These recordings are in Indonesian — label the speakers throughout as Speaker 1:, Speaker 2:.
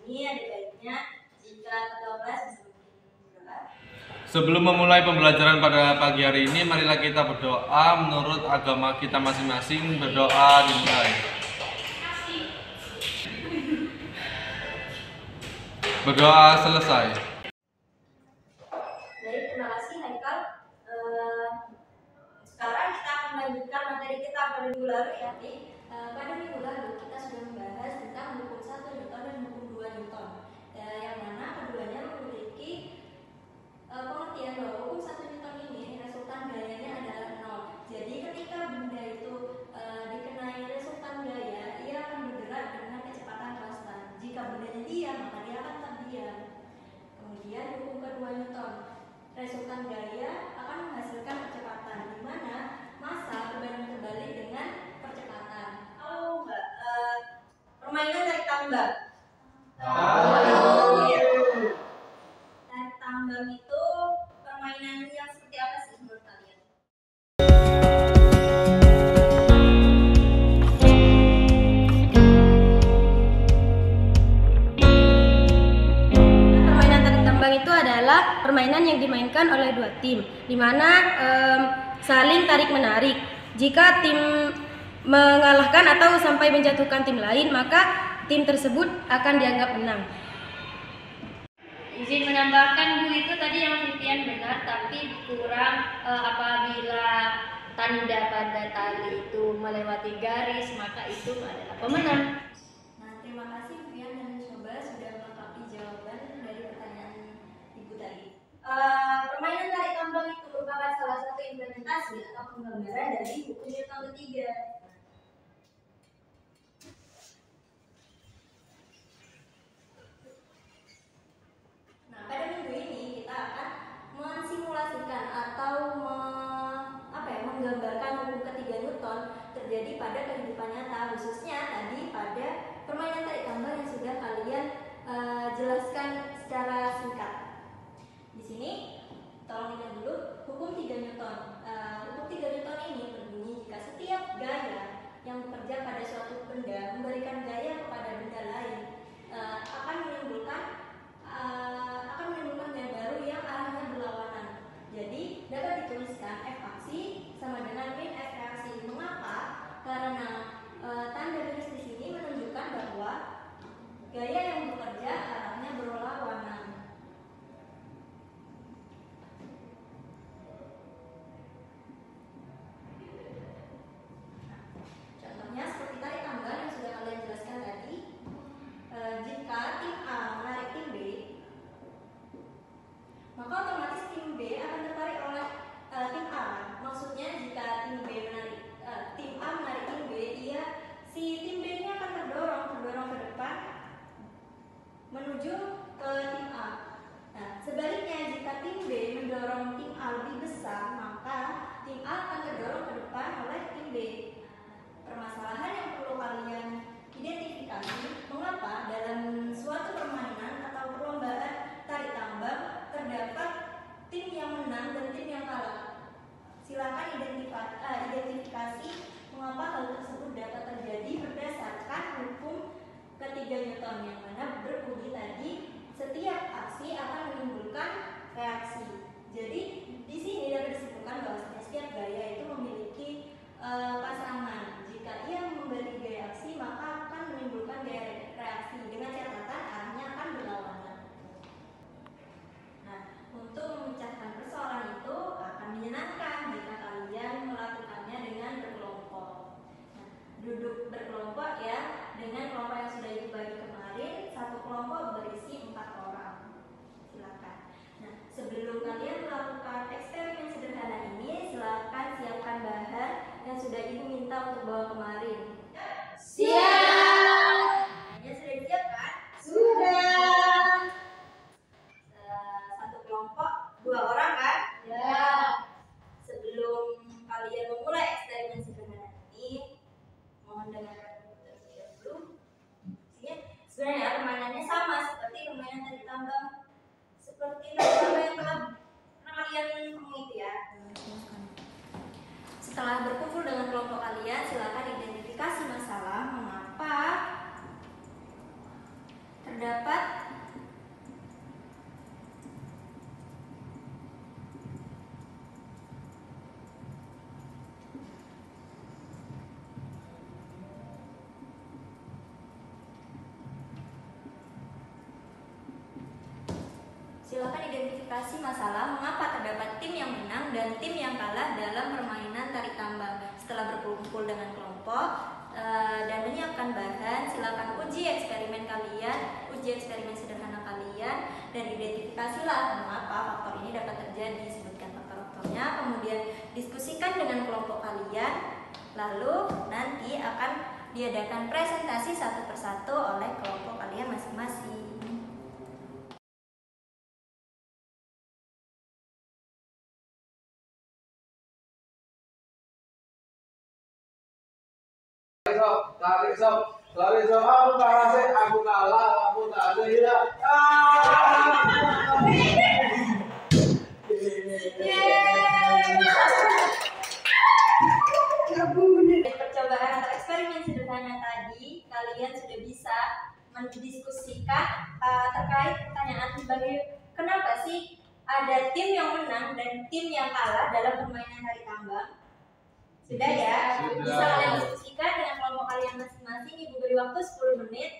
Speaker 1: ini ada baiknya jika kedua kelas bisa berdoa.
Speaker 2: Sebelum memulai pembelajaran pada pagi hari ini, marilah kita berdoa menurut agama kita masing-masing. Berdoa dimulai. Berdoa selesai.
Speaker 1: Baik, terima kasih Haikal. Sekarang kita akan melanjutkan materi kita pada minggu lalu ya. Pada minggu lalu kita sudah membahas tentang hukum 1 Newton dan hukum 2 Newton, yang mana keduanya memiliki pengertian bahwa hukum 1 Newton ini resultan gayanya adalah 0. Jadi ketika benda itu dikenai resultan gaya, ia akan bergerak dengan kecepatan konstan. Jika bendanya diam, maka dia akan tetap diam. Kemudian hukum kedua Newton, resultan gaya akan menghasilkan percepatan, di mana massa berbanding terbalik dengan percepatan. Tahu nggak permainan tarik tambang? Tahu. Tarik tambang itu permainan yang seperti apa sih menurut kalian? Permainan tarik tambang itu adalah permainan yang dimainkan oleh dua tim, di mana saling tarik-menarik. Jika tim mengalahkan atau sampai menjatuhkan tim lain, maka tim tersebut akan dianggap menang.
Speaker 3: Izin menambahkan Bu, itu tadi yang Vivian benar, tapi kurang apabila tanda pada tali itu melewati garis, maka itu adalah pemenang.
Speaker 1: Nah, terima kasih Vivian dan Coba sudah melengkapi jawaban dari pertanyaan Ibu tadi. Permainan tarik tambang itu merupakan salah satu implementasi atau penggambaran dari hukum Newton ketiga. Nah, pada minggu ini kita akan mensimulasikan atau menggambarkan hukum ketiga Newton terjadi pada kehidupan nyata, khususnya tadi pada permainan tarik tambang yang sudah kalian jelaskan secara singkat. Di sini tolong ingat dulu hukum 3 Newton. Hukum 3 Newton ini berbunyi jika setiap gaya yang bekerja pada suatu benda memberikan gaya kepada benda lain akan menimbulkan gaya baru yang arahnya berlawanan. Jadi dapat dituliskan F aksi sama dengan min F reaksi. Mengapa? Karena tanda garis di sini menunjukkan bahwa gaya yang bekerja arahnya berlawanan. Contohnya seperti tarik tambang yang sudah kalian jelaskan tadi. Jika tim A menarik tim B, maka otomatis tim B akan tertarik oleh tim A. Maksudnya jika tim A menarik tim B, si tim B ini akan terdorong ke depan menuju ke tim A. Nah, sebaliknya jika tim B mendorong tim A lebih besar, maka tim A akan terdorong ke depan oleh tim B. Permasalahan yang perlu kalian identifikasi, mengapa dalam suatu permainan atau perlombaan tarik tambang terdapat tim yang menang dan tim yang kalah. Silakan identifikasi mengapa hal tersebut dapat terjadi berdasarkan hukum ketiga Newton, yang mana berbunyi tadi setiap aksi akan menimbulkan reaksi. Jadi di sini dapat disimpulkan bahwa setiap gaya itu memiliki pasangan. Jika ia memberi gaya aksi, maka akan menimbulkan gaya reaksi dengan catatan arahnya akan berlawanan. Nah, untuk memecahkan persoalan itu akan menyenangkan jika kalian melakukannya dengan berkelompok. Nah, duduk berkelompok ya, dengan kelompok yang sudah Ibu bagi kemarin, satu kelompok berisi 4 orang. Silakan. Nah, sebelum kalian melakukan eksperimen sederhana ini, silakan siapkan bahan yang sudah Ibu minta untuk bawa kemarin.
Speaker 3: Siap.
Speaker 1: Bahannya sudah disiapkan?
Speaker 3: Sudah.
Speaker 1: Satu kelompok 2 orang kan?
Speaker 3: Ya.
Speaker 1: Sebelum kalian memulai eksperimen sederhana ini, mohon dengarkan terlebih dahulu. Sebenarnya permainannya sama seperti permainan tarik tambang, seperti tarik tambang yang pernah kalian mengikuti ya. Setelah berkumpul dengan kelompok kalian, silakan identifikasi masalah mengapa terdapat melakukan identifikasi masalah mengapa terdapat tim yang menang dan tim yang kalah dalam permainan tarik tambang. Setelah berkumpul dengan kelompok dan menyiapkan bahan, silakan uji eksperimen kalian, uji eksperimen sederhana kalian, dan identifikasilah mengapa faktor ini dapat terjadi. Sebutkan faktor-faktornya, kemudian diskusikan dengan kelompok kalian, lalu nanti akan diadakan presentasi satu persatu oleh kelompok kalian masing-masing.
Speaker 4: Tarik sob, aku kalah sih, aku kalah, aku tak ada ya.
Speaker 1: Percobaan atau eksperimen sederhana tadi, kalian sudah bisa mendiskusikan terkait pertanyaan sebagai kenapa sih ada tim yang menang dan tim yang kalah dalam permainan tarik tambang. Sudah ya?
Speaker 2: Sudah.
Speaker 1: Bisa kalian diskusikan dengan kelompok kalian masing-masing. Ibu beri waktu 10 menit.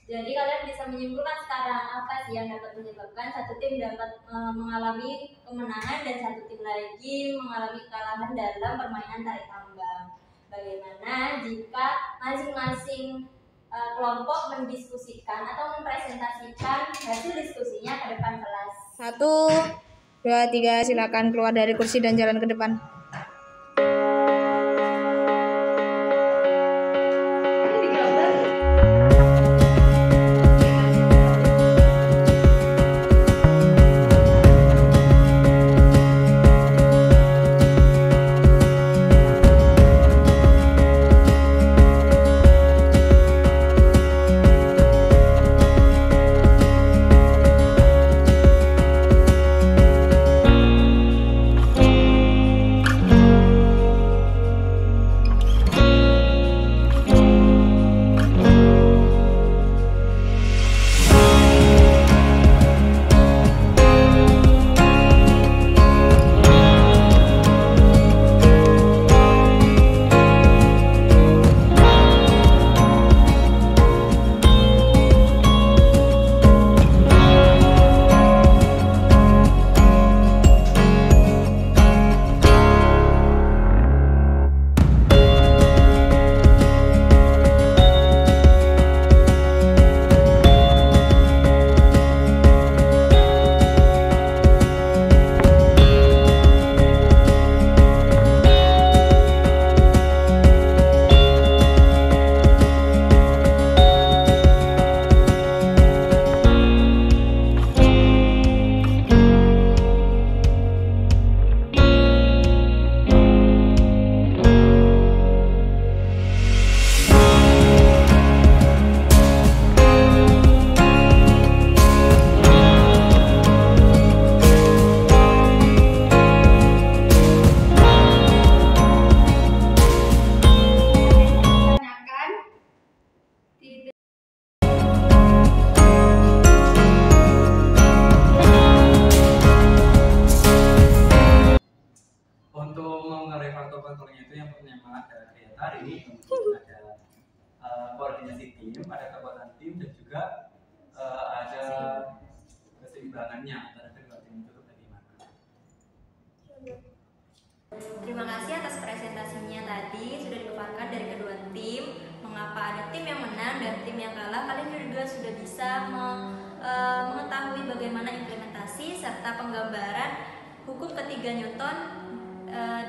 Speaker 1: Jadi kalian bisa menyimpulkan sekarang apa sih yang dapat menyebabkan satu tim dapat mengalami kemenangan dan satu tim lagi mengalami kekalahan dalam permainan tarik tambang. Bagaimana jika masing-masing kelompok mendiskusikan atau mempresentasikan hasil diskusinya ke depan kelas?
Speaker 5: 1, 2, 3, silakan keluar dari kursi dan jalan ke depan.
Speaker 6: koordinasi tim, ada kekuatan tim, dan juga ada keseimbangannya antara kedua tim itu bagaimana.
Speaker 1: Terima kasih atas presentasinya tadi, sudah dipaparkan dari kedua tim mengapa ada tim yang menang dan tim yang kalah. Kalian juga sudah bisa mengetahui bagaimana implementasi serta penggambaran hukum ketiga Newton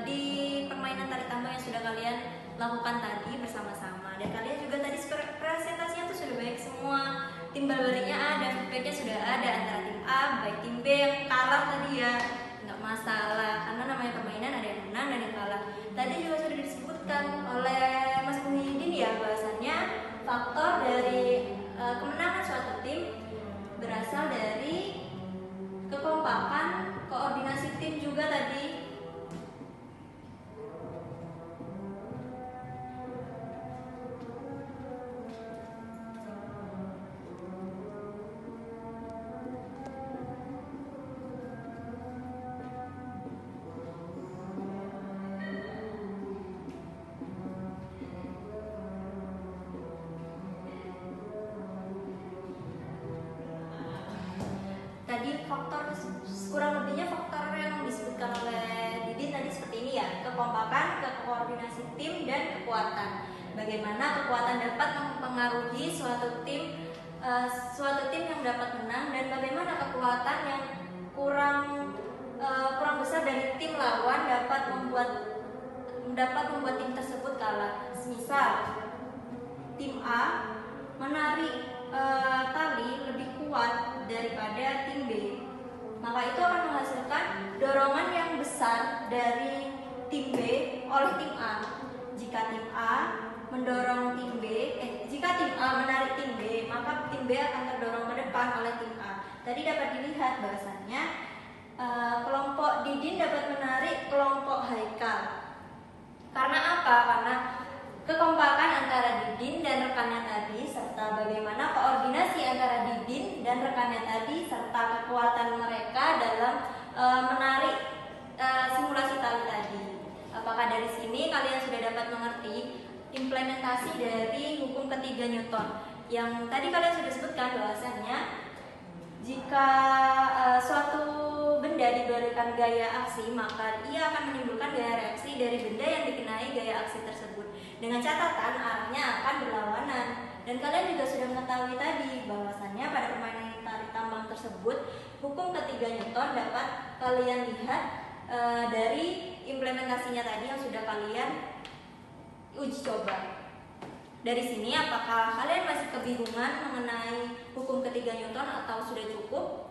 Speaker 1: di permainan tarik tambang yang sudah kalian lakukan tadi bersama-sama. Dan kalian juga tadi presentasinya tuh sudah baik semua, timbal baliknya ada, feedbacknya sudah ada antara tim A baik tim B yang kalah tadi ya, nggak masalah karena namanya permainan ada yang menang dan yang kalah. Tadi juga sudah disebutkan oleh Mas Muhyiddin ya, bahwasannya faktor dari kemenangan suatu tim berasal dari kekompakan, koordinasi tim juga tadi. Tadi faktor kurang lebihnya faktor yang disebutkan oleh Didin tadi seperti ini ya, kekompakan, koordinasi tim, dan kekuatan. Bagaimana kekuatan dapat mempengaruhi suatu tim yang dapat menang, dan bagaimana kekuatan yang kurang besar dari tim lawan dapat membuat tim tersebut kalah. Misal tim A menarik tali lebih kuat daripada tim B, maka itu akan menghasilkan dorongan yang besar dari tim B oleh tim A. Jika tim A mendorong tim B, jika tim A menarik tim B, maka tim B akan terdorong ke depan oleh tim A. Tadi dapat dilihat bahwasannya kelompok Didin dapat menarik kelompok Haikal. Karena apa? Karena kekompakan antara Didin dan rekannya tadi, serta bagaimana koordinasi antara Didin dan rekannya tadi, serta kekuatan mereka dalam menarik simulasi tali tadi. Apakah dari sini kalian sudah dapat mengerti implementasi dari hukum ketiga Newton yang tadi kalian sudah sebutkan, bahwasannya jika suatu benda diberikan gaya aksi, maka ia akan menimbulkan gaya reaksi dari benda yang dikenai gaya aksi tersebut, dengan catatan arahnya akan berlawanan. Dan kalian juga sudah mengetahui tadi bahwasannya pada permainan tarik tambang tersebut, hukum ketiga Newton dapat kalian lihat dari implementasinya tadi yang sudah kalian uji coba. Dari sini apakah kalian masih kebingungan mengenai hukum ketiga Newton atau sudah cukup?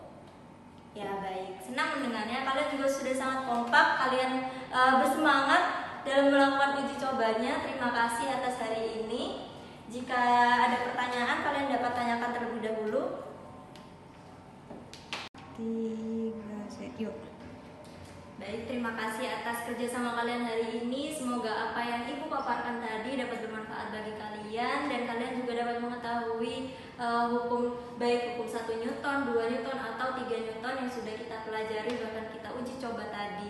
Speaker 1: Ya baik, senang mendengarnya. Kalian juga sudah sangat kompak, kalian bersemangat dalam melakukan uji cobanya. Terima kasih atas hari ini. Jika ada pertanyaan, kalian dapat tanyakan terlebih dahulu.
Speaker 5: 3 set, yuk.
Speaker 1: Baik, terima kasih atas kerjasama kalian hari ini. Semoga apa yang Ibu paparkan tadi dapat bermanfaat bagi kalian, dan kalian juga dapat mengetahui baik hukum 1 Newton, 2 Newton, atau 3 Newton yang sudah kita pelajari, bahkan kita uji coba tadi.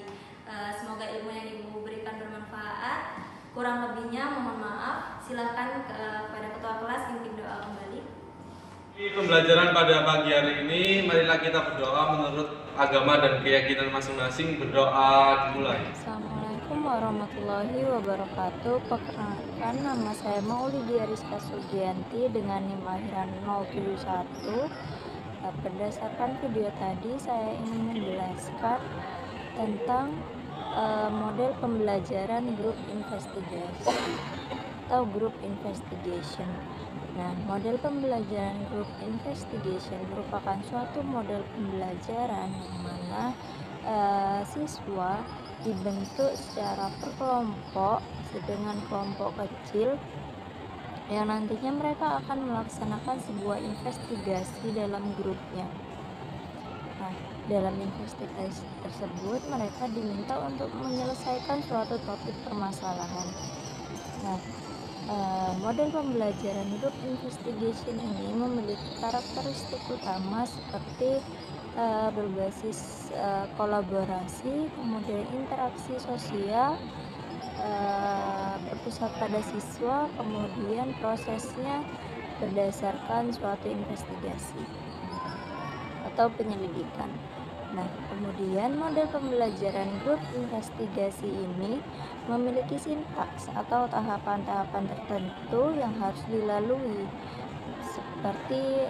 Speaker 1: Semoga ilmu yang Ibu berikan bermanfaat. Kurang lebihnya mohon maaf. Silakan kepada ketua kelas pimpin doa kembali.
Speaker 2: Di pembelajaran pada pagi hari ini, marilah kita berdoa menurut agama dan keyakinan masing-masing. Berdoa dimulai.
Speaker 7: Assalamualaikum warahmatullahi wabarakatuh. Perkenalkan, nama saya Maulidia Rizka Sugianti dengan NIM akhiran 071. Berdasarkan video tadi, saya ingin menjelaskan tentang model pembelajaran group investigation atau group investigation. Nah, model pembelajaran group investigation merupakan suatu model pembelajaran yang mana siswa dibentuk secara per dengan kelompok kecil yang nantinya mereka akan melaksanakan sebuah investigasi dalam grupnya. Nah, dalam investigasi tersebut mereka diminta untuk menyelesaikan suatu topik permasalahan. Nah, model pembelajaran group investigation ini memiliki karakteristik utama seperti berbasis kolaborasi, kemudian interaksi sosial, berpusat pada siswa, kemudian prosesnya berdasarkan suatu investigasi atau penyelidikan. Nah, kemudian model pembelajaran grup investigasi ini memiliki sintaks atau tahapan-tahapan tertentu yang harus dilalui, seperti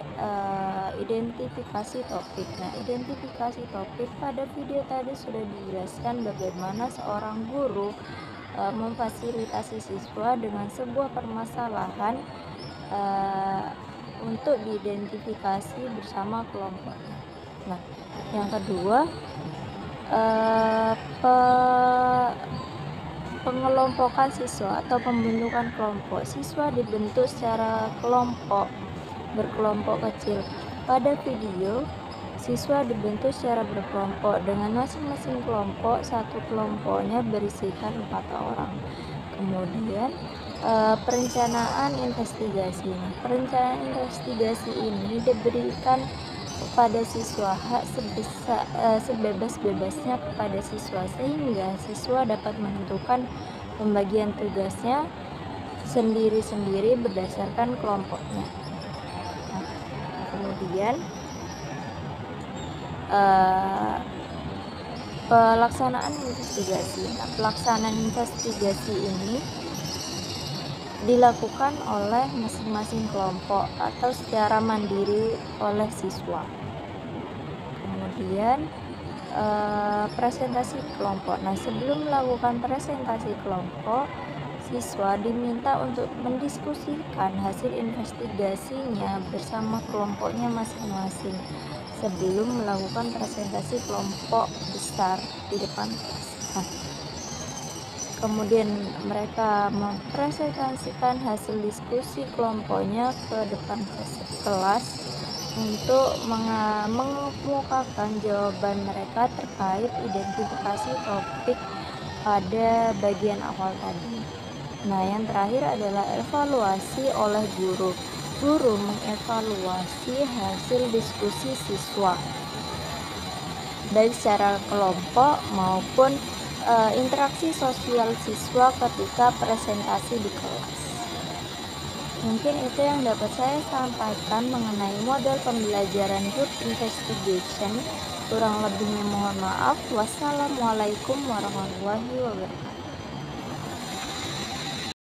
Speaker 7: identifikasi topik. Nah, identifikasi topik pada video tadi sudah dijelaskan bagaimana seorang guru memfasilitasi siswa dengan sebuah permasalahan untuk diidentifikasi bersama kelompoknya. Nah, yang kedua, pengelompokan siswa atau pembentukan kelompok. Siswa dibentuk secara kelompok, berkelompok kecil. Pada video, siswa dibentuk secara berkelompok dengan masing-masing kelompok, satu kelompoknya berisikan 4 orang. Kemudian perencanaan investigasi. Perencanaan investigasi ini diberikan kepada siswa, hak sebebas-bebasnya kepada siswa, sehingga siswa dapat menentukan pembagian tugasnya sendiri-sendiri berdasarkan kelompoknya. Nah, kemudian pelaksanaan investigasi. Nah, pelaksanaan investigasi ini dilakukan oleh masing-masing kelompok atau secara mandiri oleh siswa. Kemudian presentasi kelompok. Nah, sebelum melakukan presentasi kelompok, siswa diminta untuk mendiskusikan hasil investigasinya bersama kelompoknya masing-masing sebelum melakukan presentasi kelompok besar di depan kelas. Nah, kemudian mereka mempresentasikan hasil diskusi kelompoknya ke depan kelas untuk mengemukakan jawaban mereka terkait identifikasi topik pada bagian awal tadi. Nah, yang terakhir adalah evaluasi oleh guru. Guru mengevaluasi hasil diskusi siswa baik secara kelompok maupun interaksi sosial siswa ketika presentasi di kelas. Mungkin itu yang dapat saya sampaikan mengenai model pembelajaran group investigation. Kurang lebihnya mohon maaf. Wassalamualaikum warahmatullahi wabarakatuh.